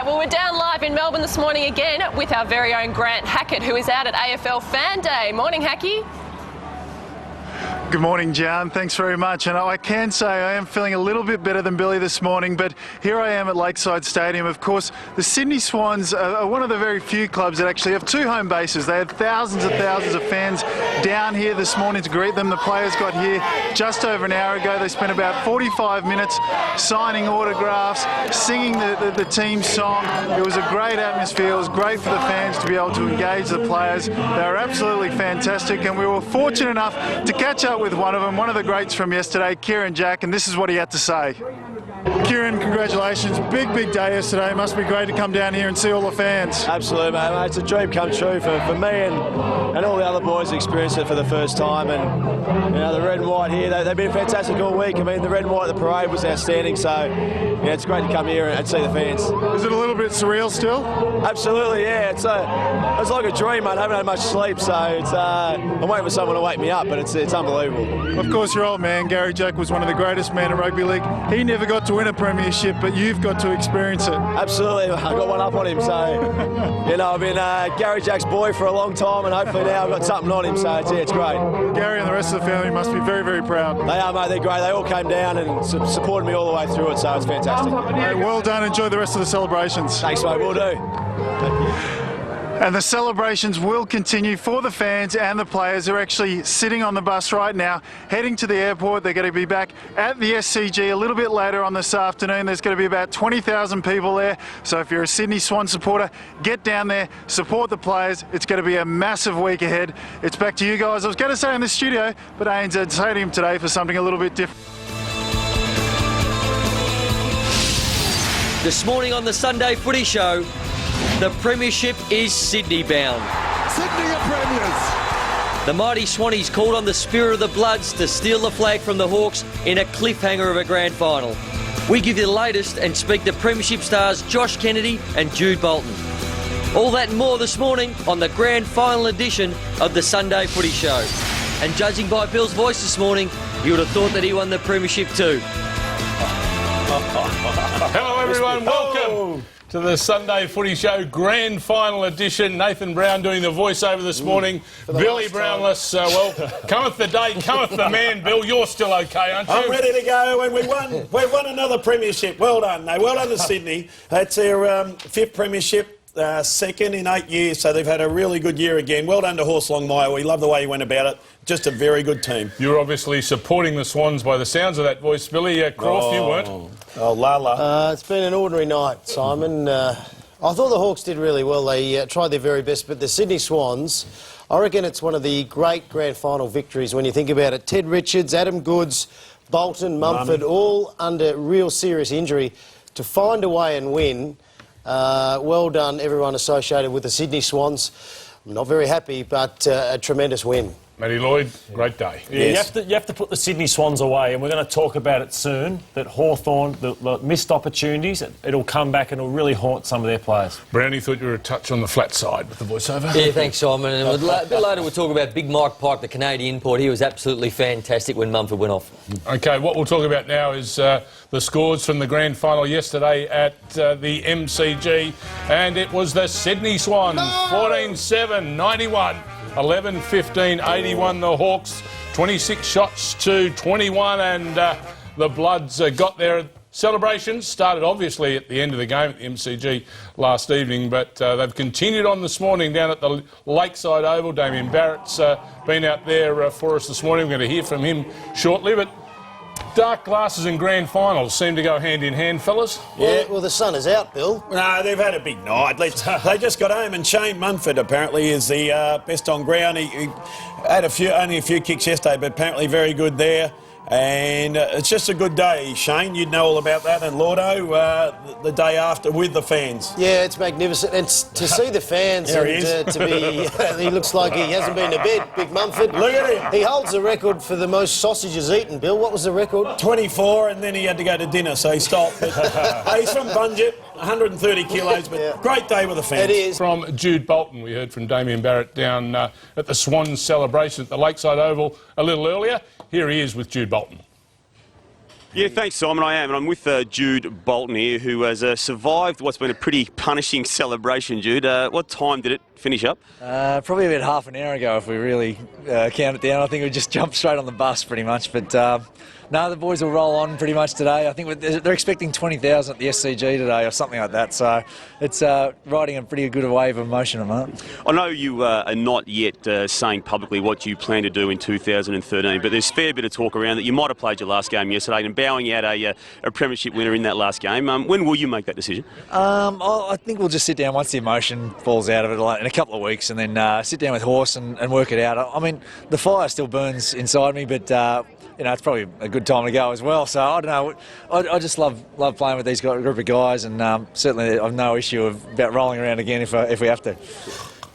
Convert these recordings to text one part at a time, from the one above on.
Well, we're down live in Melbourne this morning again with our very own Grant Hackett, who is out at AFL Fan Day. Morning, Hacky. Good morning, Jan. Thanks very much. And I can say I am feeling a little bit better than Billy this morning, but here I am at Lakeside Stadium. Of course, the Sydney Swans are one of the very few clubs that actually have two home bases. They had thousands of fans down here this morning to greet them. The players got here just over an hour ago. They spent about 45 minutes signing autographs, singing the team song. It was a great atmosphere. It was great for the fans to be able to engage the players. They were absolutely fantastic, and we were fortunate enough to catch up with one of them, one of the greats from yesterday, Kieran Jack, and this is what he had to say. Kieran, congratulations. Big day yesterday. It must be great to come down here and see all the fans. Absolutely, mate. It's a dream come true for me and all the other boys who experienced it for the first time. And, you know, the red and white here, they've been fantastic all week. I mean, the red and white at the parade was outstanding. So, yeah, it's great to come here and see the fans. Is it a little bit surreal still? Absolutely, yeah. It's like a dream, mate. I haven't had much sleep, so I'm waiting for someone to wake me up, but it's unbelievable. Of course, your old man, Gary Jack, was one of the greatest men in rugby league. He never got to win a premiership, but you've got to experience it. Absolutely. I got one up on him, so, you know, I've been Gary Jack's boy for a long time, and hopefully now I've got something on him, so it's great. Gary and the rest of the family must be very proud. They are, mate. They're great. They all came down and supported me all the way through it, so it's fantastic. Hey, well done. Enjoy the rest of the celebrations. Thanks, mate. Will do. And the celebrations will continue for the fans and the players who are actually sitting on the bus right now, heading to the airport. They're going to be back at the SCG a little bit later on this afternoon. There's going to be about 20,000 people there. So if you're a Sydney Swan supporter, get down there, support the players. It's going to be a massive week ahead. It's back to you guys. I was going to say in the studio, but ANZ Stadium today for something a little bit different. This morning on the Sunday Footy Show, the Premiership is Sydney bound. Sydney are premiers. The mighty Swannies called on the Spirit of the Bloods to steal the flag from the Hawks in a cliffhanger of a grand final. We give you the latest and speak to Premiership stars Josh Kennedy and Jude Bolton. All that and more this morning on the grand final edition of the Sunday Footy Show. And judging by Bill's voice this morning, you would have thought that he won the Premiership too. Hello everyone, welcome to the Sunday Footy Show Grand Final Edition. Nathan Brown doing the voiceover this morning. Billy Brownless, well, cometh the day, cometh the man. Bill, you're still okay, aren't you? I'm ready to go, and we've won another premiership. Well done, well done to Sydney. It's their fifth premiership, second in 8 years, so they've had a really good year again. Well done to Horse Longmire. We love the way he went about it. Just a very good team. You're obviously supporting the Swans by the sounds of that voice, Billy. Croft, you weren't. Oh, Lala. It's been an ordinary night, Simon. I thought the Hawks did really well. They tried their very best, but the Sydney Swans, I reckon it's one of the great grand final victories when you think about it. Ted Richards, Adam Goods, Bolton, Mumford, all under real serious injury. To find a way and win, well done everyone associated with the Sydney Swans. I'm not very happy, but a tremendous win. Matty Lloyd, great day. Yeah, yes. you have to put the Sydney Swans away, and we're going to talk about it soon, that Hawthorn, the missed opportunities, it'll come back and it'll really haunt some of their players. Brownie, thought you were a touch on the flat side with the voiceover. Yeah, thanks, Simon. And a bit later we'll talk about Big Mike Pike, the Canadian import. He was absolutely fantastic when Mumford went off. OK, what we'll talk about now is the scores from the grand final yesterday at the MCG, and it was the Sydney Swans, 14-7, 91. 11-15, 81 the Hawks, 26 shots to 21, and the Bloods got their celebrations. Started obviously at the end of the game at the MCG last evening, but they've continued on this morning down at the Lakeside Oval. Damien Barrett's been out there for us this morning. We're going to hear from him shortly, but dark glasses and grand finals seem to go hand in hand, fellas. Yeah, well, the sun is out, Bill. No, they've had a big night. They just got home, and Shane Mumford apparently is the best on ground. He had only a few kicks yesterday, but apparently very good there. And it's just a good day, Shane. You'd know all about that. And Lordo, the day after with the fans. Yeah, it's magnificent. And to see the fans there and to be... he looks like he hasn't been to bed, Big Mumford. Look at him. He holds the record for the most sausages eaten, Bill. What was the record? 24, and then he had to go to dinner, so he stopped. But, he's from Bunjip, 130 kilos, but great day with the fans. It is. From Jude Bolton, we heard from Damien Barrett down at the Swans celebration at the Lakeside Oval a little earlier. Here he is with Jude Bolton. Yeah, thanks, Simon. I am, and I'm with Jude Bolton here, who has survived what's been a pretty punishing celebration. Jude, what time did it finish up? Probably about half an hour ago, if we really count it down. I think we just jumped straight on the bus, pretty much. But no, the boys will roll on pretty much today. I think they're expecting 20,000 at the SCG today, or something like that. So it's riding a pretty good wave of emotion at the moment. I know you are not yet saying publicly what you plan to do in 2013, but there's a fair bit of talk around that you might have played your last game yesterday and bowing out a premiership winner in that last game. When will you make that decision? I think we'll just sit down once the emotion falls out of it in a couple of weeks, and then sit down with Horse and work it out. I mean, the fire still burns inside me, but it's probably a good time to go as well. So I don't know. I just love playing with these group of guys, and certainly I've no issue about rolling around again if we have to.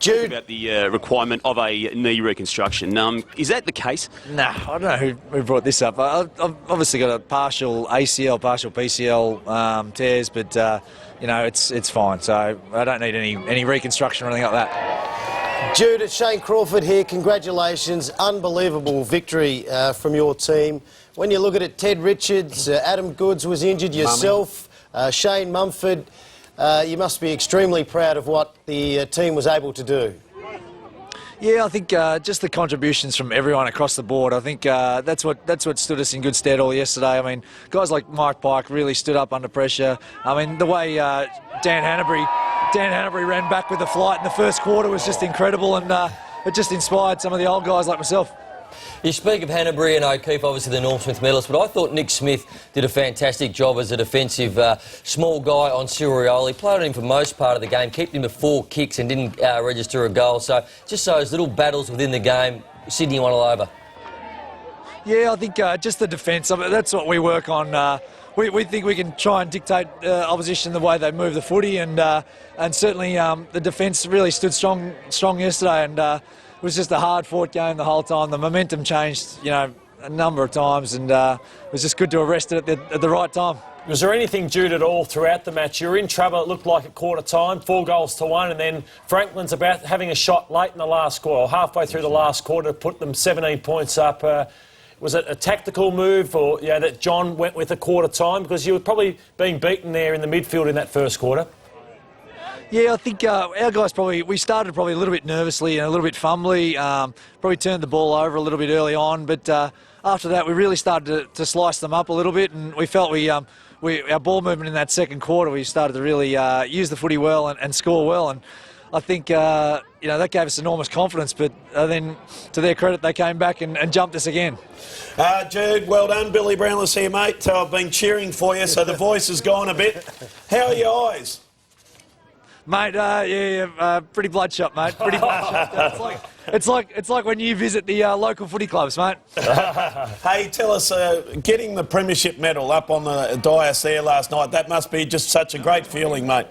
Jude, about the requirement of a knee reconstruction. Is that the case? No, I don't know who brought this up. I've obviously got a partial ACL, partial PCL tears, but it's fine. So I don't need any reconstruction or anything like that. Jude, it's Shane Crawford here. Congratulations. Unbelievable victory from your team. When you look at it, Ted Richards, Adam Goods was injured, yourself, Shane Mumford. You must be extremely proud of what the team was able to do. Yeah, I think just the contributions from everyone across the board. I think that's what stood us in good stead all yesterday. I mean, guys like Mike Pike really stood up under pressure. I mean, the way Dan Hanbury ran back with the flight in the first quarter was just incredible, and it just inspired some of the old guys like myself. You speak of Hanbury and O'Keefe, obviously the Norm Smith medalist, but I thought Nick Smith did a fantastic job as a defensive small guy on Sirioli. He played on him for most part of the game, kept him to 4 kicks and didn't register a goal. So just those little battles within the game, Sydney won all over. Yeah, I think just the defence, that's what we work on. We think we can try and dictate opposition the way they move the footy, and certainly the defence really stood strong yesterday, and it was just a hard-fought game the whole time. The momentum changed, a number of times, and it was just good to arrest it at the right time. Was there anything, Jude, at all throughout the match? You were in trouble, it looked like at quarter time, 4-1, and then Franklin's about having a shot late in the last quarter, or halfway through the last quarter, to put them 17 points up. Was it a tactical move, or that John went with a quarter time? Because you were probably being beaten there in the midfield in that first quarter. Yeah, I think our guys we started a little bit nervously and a little bit fumbly, probably turned the ball over a little bit early on, but after that we really started to slice them up a little bit, and we felt our ball movement in that second quarter, we started to really use the footy well and score well, and I think that gave us enormous confidence, but then to their credit they came back and jumped us again. Jude, well done. Billy Brownless here, mate. I've been cheering for you, so the voice has gone a bit. How are your eyes? Mate, pretty bloodshot, mate. Pretty bloodshot. It's like when you visit the local footy clubs, mate. Hey, tell us, getting the premiership medal up on the dais there last night, that must be just such a great feeling, mate.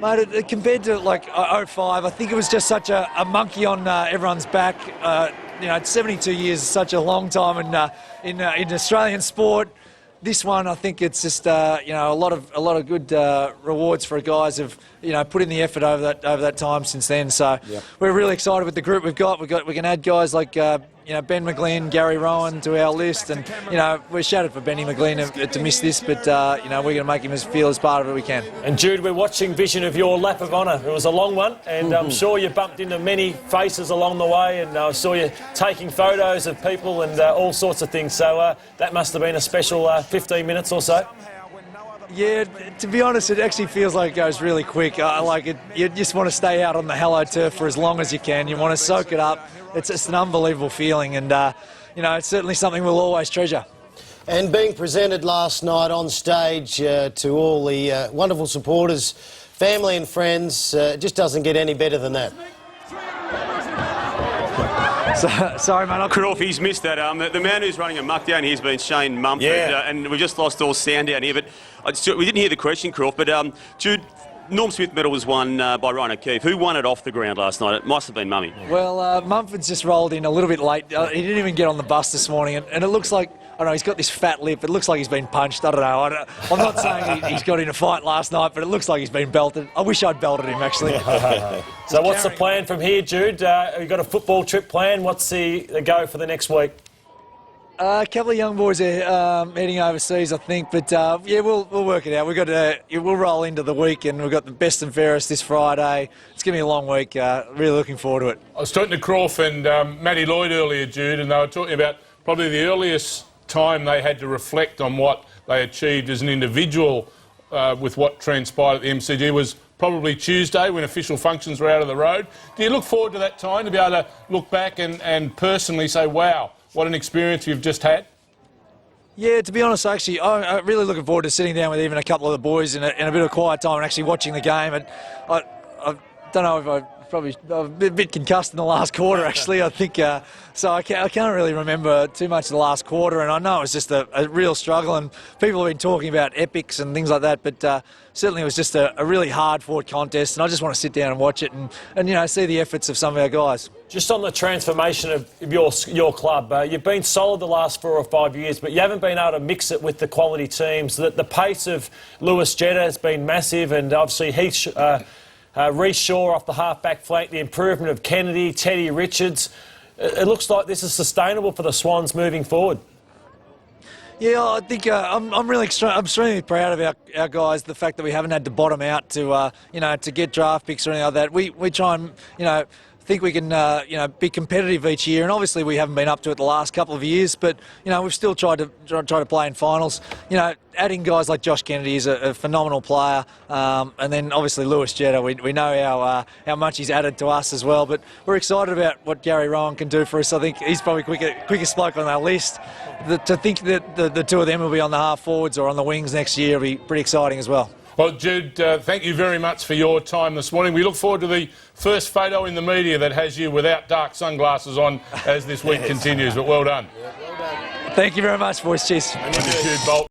Mate, compared to 05, I think it was just such a monkey on everyone's back. 72 years is such a long time in Australian sport. This one, I think it's just a lot of good rewards for guys who've put in the effort over that time since then. So we're really excited with the group we've got. We can add guys like Ben McGlynn, Gary Rowan to our list, and we're shattered for Benny McGlynn to miss this, but we're going to make him feel as part of it we can. And Jude, we're watching vision of your lap of honour. It was a long one, and I'm sure you bumped into many faces along the way, and I saw you taking photos of people and all sorts of things. So that must have been a special 15 minutes or so. Yeah, to be honest, it actually feels like it goes really quick. You just want to stay out on the hallowed turf for as long as you can. You want to soak it up. It's just an unbelievable feeling, and it's certainly something we'll always treasure. And being presented last night on stage to all the wonderful supporters, family and friends, it just doesn't get any better than that. Sorry, mate. Croft, he's missed that. The man who's running amok down here has been Shane Mumford, and we've just lost all sound down here. But we didn't hear the question, Croft. But Jude, Norm Smith medal was won by Ryan O'Keefe. Who won it off the ground last night? It must have been Mummy. Well, Mumford's just rolled in a little bit late. He didn't even get on the bus this morning, and it looks like, I don't know, he's got this fat lip. It looks like he's been punched. I don't know. I'm not saying he's got in a fight last night, but it looks like he's been belted. I wish I'd belted him, actually. So what's the plan from here, Jude? Have you got a football trip planned? What's the go for the next week? A couple of young boys are heading overseas, I think, but yeah, we'll work it out. We'll roll into the week, and we've got the best and fairest this Friday. It's going to be a long week. Really looking forward to it. I was talking to Croft and Matty Lloyd earlier, Jude, and they were talking about probably the earliest time they had to reflect on what they achieved as an individual with what transpired at the MCG was probably Tuesday when official functions were out of the road. Do you look forward to that time to be able to look back and personally say, wow, what an experience you've just had? Yeah, to be honest, actually, I'm really looking forward to sitting down with even a couple of the boys in a bit of quiet time and actually watching the game. And I don't know if I'm a bit concussed in the last quarter, actually, I think. So I can't really remember too much of the last quarter, and I know it was just a real struggle, and people have been talking about epics and things like that, but certainly it was just a really hard-fought contest, and I just want to sit down and watch it and see the efforts of some of our guys. Just on the transformation of your club, you've been solid the last 4 or 5 years, but you haven't been able to mix it with the quality teams. The pace of Lewis Jetta has been massive, and obviously Reece Shaw off the half-back flank, the improvement of Kennedy, Teddy Richards. It looks like this is sustainable for the Swans moving forward. Yeah, I think I'm extremely proud of our guys. The fact that we haven't had to bottom out to get draft picks or anything like that. We try and think we can be competitive each year, and obviously we haven't been up to it the last couple of years, but we've still tried to play in finals. Adding guys like Josh Kennedy is a phenomenal player, and then obviously Lewis Jetta, we know how much he's added to us as well, but we're excited about what Gary Rowan can do for us. I think he's probably quickest bloke on our list. To think that the two of them will be on the half forwards or on the wings next year will be pretty exciting as well. Well, Jude, thank you very much for your time this morning. We look forward to the first photo in the media that has you without dark sunglasses on as this week continues, but well done. Thank you very much, boys. Cheers. Jude Bolt.